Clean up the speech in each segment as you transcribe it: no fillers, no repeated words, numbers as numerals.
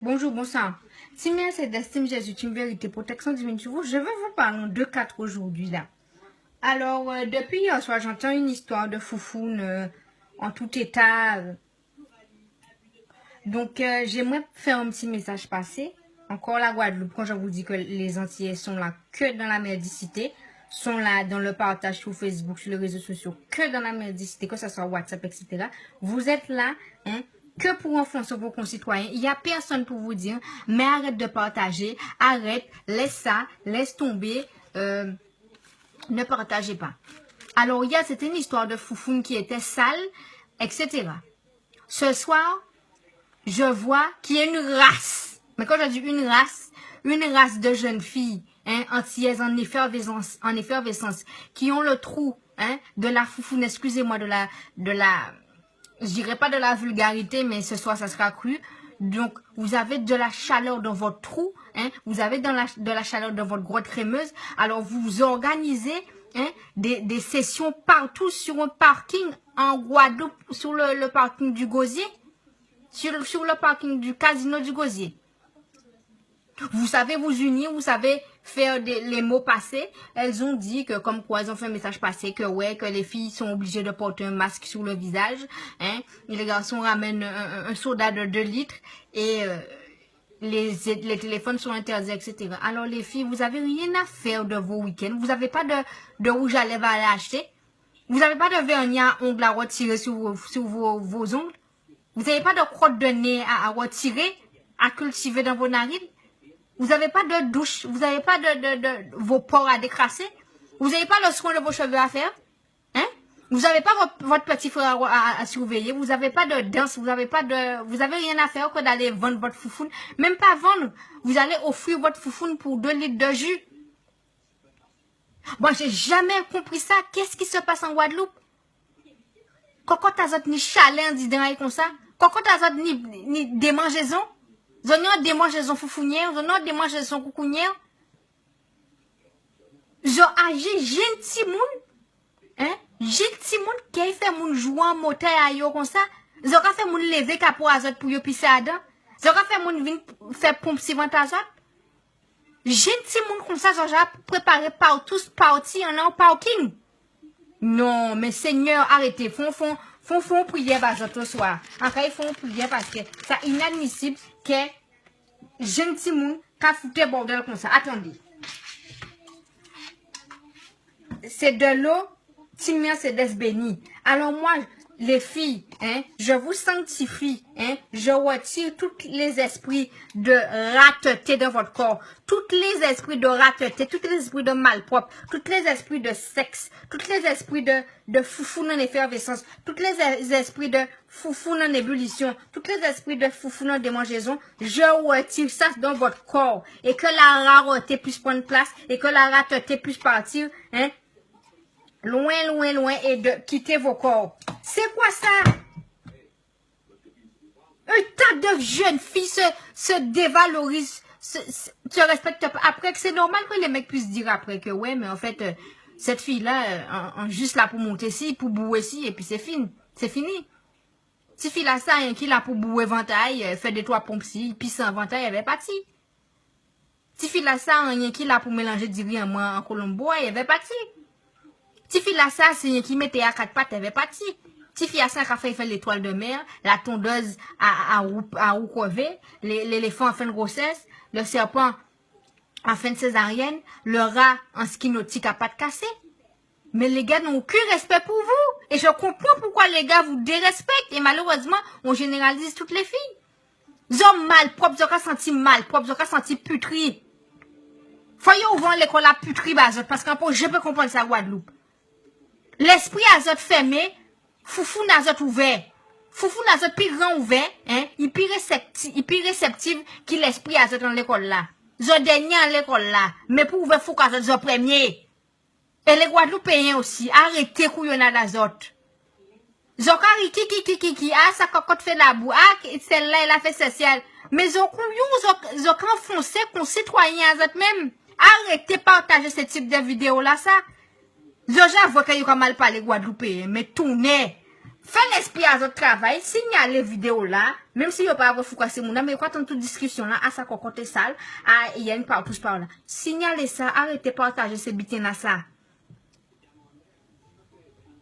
Bonjour, bonsoir. Timia, c'est d'estime Jésus, une vérité, protection divine sur vous. Je vais vous parler en 2-4 aujourd'hui là. Alors, depuis hier soir, j'entends une histoire de foufoune en tout état. Donc, j'aimerais faire un petit message passé. Encore la Guadeloupe, quand je vous dis que les Antillais sont là que dans la merdicité, sont là dans le partage sur Facebook, sur les réseaux sociaux, que dans la merdicité, que ce soit WhatsApp, etc. Vous êtes là, hein, que pour influencer vos concitoyens. Il n'y a personne pour vous dire, mais arrête de partager, arrête, laisse ça, laisse tomber, ne partagez pas. Alors, hier, c'était une histoire de foufoune qui était sale, etc. Ce soir, je vois qu'il y a une race. Mais quand je dis une race de jeunes filles, hein, antillaises en effervescence, qui ont le trou, hein, de la foufoune, excusez-moi, je dirais pas de la vulgarité, mais ce soir, ça sera cru. Donc, vous avez de la chaleur dans votre trou, hein, vous avez de la chaleur dans votre grotte crémeuse. Alors, vous organisez, hein, des sessions partout sur un parking en Guadeloupe, sur le parking du Gosier. Sur le parking du casino du Gosier. Vous savez vous unir, vous savez faire les mots passés. Elles ont dit que, comme quoi, elles ont fait un message passé, que ouais, que les filles sont obligées de porter un masque sur le visage, hein. Et les garçons ramènent un soda de 2 litres et les téléphones sont interdits, etc. Alors les filles, vous avez rien à faire de vos week-ends. Vous n'avez pas de rouge à lèvres à aller acheter. Vous n'avez pas de vernis à ongles à retirer sur vos ongles. Vous n'avez pas de crotte de nez à retirer, à cultiver dans vos narines. Vous n'avez pas de douche. Vous n'avez pas de vos pores à décrasser. Vous n'avez pas le soin de vos cheveux à faire. Hein? Vous n'avez pas votre petit frère à surveiller. Vous n'avez pas de danse. Vous avez rien à faire que d'aller vendre votre foufoune. Même pas vendre. Vous allez offrir votre foufoune pour 2 litres de jus. Bon, j'ai jamais compris ça. Qu'est-ce qui se passe en Guadeloupe? Quand t'as ni chalet, dit comme ça. Quand t'as ni démangeaison. Zonion démangeaison foufounière. Zonion démangeaison coucounière. Zo agi gentil moun. Hein? Gentil moun qui fait moun jouer en moteur à yo comme ça. Zo ka fait moun lever capot azot pour yo pisser dedans. Zo ka fait moun vin faire pompe suivante azot. Gentil moun comme ça, zo ja préparé partout parti en parking. Non, mais Seigneur, arrêtez. Font prière par ce soir. Encore, ils font prière parce que c'est inadmissible que gentil moun ka foute bordel comme ça. Attendez. C'est de l'eau, Timia, c'est des béni. Alors moi, les filles, hein, je vous sanctifie, hein, je retire tous les esprits de rateté dans votre corps, tous les esprits de rateté, tous les esprits de malpropre, tous les esprits de sexe, tous les esprits de foufoune en effervescence, tous les esprits de foufoune en ébullition, tous les esprits de foufoune en démangeaison, je retire ça dans votre corps et que la rareté puisse prendre place et que la rateté puisse partir, hein, loin et de quitter vos corps. C'est quoi ça? Un tas de jeunes filles se dévalorisent, se respectent pas. Après que c'est normal que les mecs puissent dire après que ouais, mais en fait, cette fille-là, juste là pour monter ici, pour bouer ici, et puis c'est fini. C'est fini. Cette fille-là, ça, hein, qui là pour bouer ventaille, fait des 3 pompes ici, puis sans ventaille, elle avait parti. Cette fille-là, ça, hein, qui là pour mélanger du riz en colombo, elle avait parti. Tifi la ça, c'est qui mettait à 4 pattes, elle avait parti. Tifi a ça, qui a fait l'étoile de mer, la tondeuse à roue crevée, l'éléphant en fin de grossesse, le serpent en fin de césarienne, le rat en ski nautique à pattes cassées. Mais les gars n'ont aucun respect pour vous. Et je comprends pourquoi les gars vous dérespectent. Et malheureusement, on généralise toutes les filles. Ils ont malpropre, ils ont senti malpropre, ils ont senti putri. Foyez ouvrir l'école à putri, parce qu'en plus, je peux comprendre ça, Guadeloupe. L'esprit azot fermé, foufou n'azot ouvert. Foufou n'azot plus grand ouvert, hein, il plus réceptif qui l'esprit azot dans l'école là. Zo dernier à l'école là, mais pour ouvrir fou azot zo premier. Et les Guadeloupéens aussi, arrêtez couillonna d'azot. Zo kari ki, ah, ça cocotte fait la boue, ah, celle-là, elle a fait social. Mais zo couillon, zo kan foncé, qu'on citoyen azot même. Arrêtez partager ce type de vidéo là, ça. Zoja voit qu'il y a mal parlé Guadeloupe, mais tournez, Fait l'esprit à votre travail, signalez vidéo là, même si vous pas avoir fou casser mon mais quand on toute discussion là, à ça qu'on côté sale, il y a une pouce par là. Signalez ça, arrêtez partager ces bitins là ça.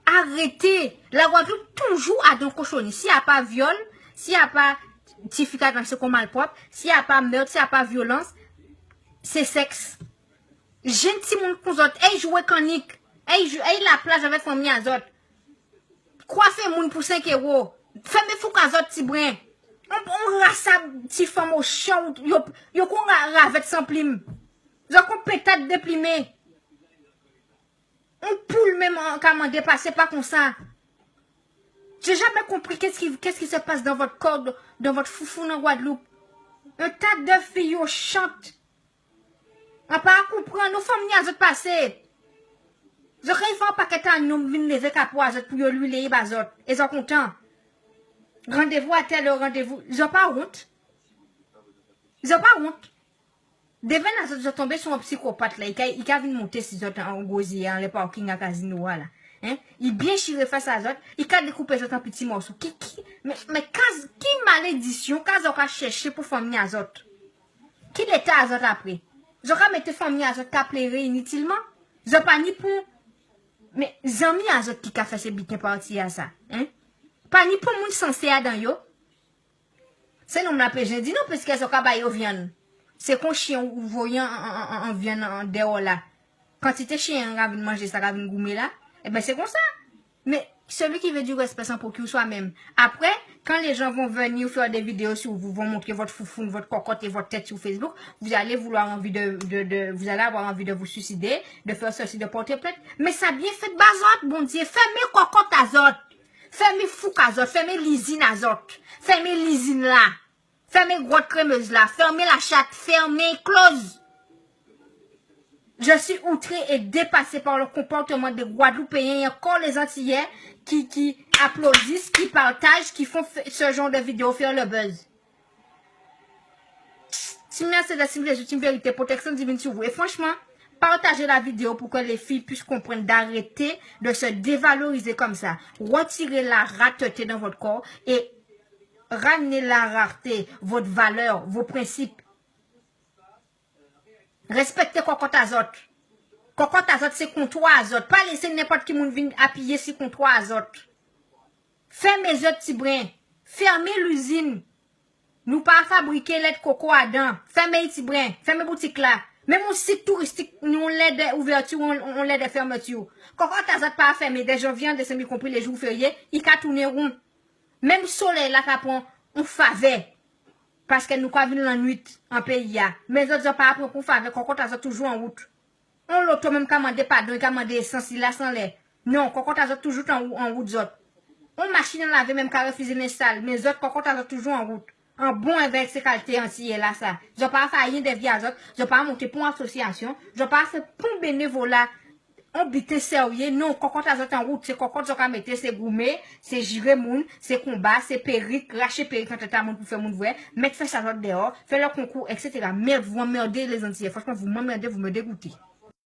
Arrêtez. La Guadeloupe toujours a donc cochonné. S'il n'y a pas viol, s'il n'y a pas tificat dans ce qu'on malpropre, s'il n'y a pas meurtre, s'il n'y a pas violence, c'est sexe. Gentil monde pour autres. Hey, jouer canique. Hey, la plage avec famille à autres. Coiffer moun pour 5 €. Fais-moi fou qu'à autres, petit brin. On rase petit femme au champ. Yo qu'on ravette sans plim. Yo qu'on peut-être déplimé. On poule même quand on dépasse pas comme ça. J'ai jamais compris qu'est-ce qui se passe dans votre corps, dans votre foufou en Guadeloupe. Un tas de filles au chante. On pas comprendre, nos familles à autres passé. Je ne fais pas que nous venons lever capot à autres pour lui les bazot. Ils sont contents. Rendez-vous à tel rendez-vous. Ils n'ont pas honte. Ils n'ont pas honte. Devant à autres, ils sont tombés sur un psychopathe là. Il a vu monter si autres en gosier, en le parking à casino là. Hein? Il bien chiré face à autres. Il a découpé autres en petits morceaux. Mais qui malédiction, quand on a cherché pour famille à autres? Qui l'état à autres après? Ils ont mis famille à autres qui a plairé inutilement. Ils n'ont pas ni pour. Mais zami à autres qui a fait ces bitins partis à ça. Hein? Pas ni pour moun censé à dans yo. C'est non m'appelle je dis non parce que ce cabay yo viande. C'est qu'on chien ou voyant en viande en dehors là. Quand tu t'es chien ravine manger ça ravine goumer là, eh ben c'est comme ça. Mais celui qui veut du respect sans procure soi-même. Après, quand les gens vont venir faire des vidéos sur vous, vont montrer votre foufou, votre cocotte et votre tête sur Facebook, vous allez vous avoir envie de vous suicider, de faire ceci, de porter plainte. Mais ça bien fait de bazot, bon Dieu. Fermez cocotte azot. Fermez fou azot. Fermez l'usine azot. Fermez l'usine là. Fermez grotte crémeuse là. Fermez la chatte. Fermez, close. Je suis outré et dépassé par le comportement des Guadeloupéens et encore les Antillais qui applaudissent, qui partagent, qui font ce genre de vidéos faire le buzz. Si c'est la cible des ultimes vérités, protection divine sur vous. Et franchement, partagez la vidéo pour que les filles puissent comprendre d'arrêter de se dévaloriser comme ça. Retirez la rareté dans votre corps et ramenez la rareté, votre valeur, vos principes. Respectez cocotte azot. Cocotte azot, c'est contre toi azot. Pas laisser n'importe qui moun vienne appuyer si contre toi azot. Fermez les autres petits brins. Fermez l'usine. Nous pas fabriquer lait de coco à dents. Fermez les petits brins. Fermez boutique là. Même un site touristique, nous on l'aide d'ouverture, on l'aide de fermeture. Cocotte azot pas fermé. Des gens viennent de semi compris les jours fériés, il ka tourner rond. Même soleil là ka prend on favait. Parce que nous pas venir la nuit en pays. Mais autres n'ont pas appris qu'on fait avec cocotte azot toujours en route. On l'auto même commandé pardon, commandé essence là sans lait. Non, cocotte azot toujours en route zot. On machine à laver même qu'à refuser les salles, mais autres cocotte azot toujours en route. En bon avec ces qualités entières là ça. J'ai pas fait rien des vies azot, j'ai pas monté pour association, j'ai pas fait pour bénévolat. On bite sérieux, non, cocotte azot en route, c'est cocotte azot à mettre, c'est gourmet, c'est girer moun, c'est combat, c'est périque, racher périque quand t'as moun pour faire moun vrai, mettre fait ça dehors, faire le concours, etc. Merde, vous m'emmerdez les Antillais, franchement, vous m'emmerdez, vous me dégoûtez.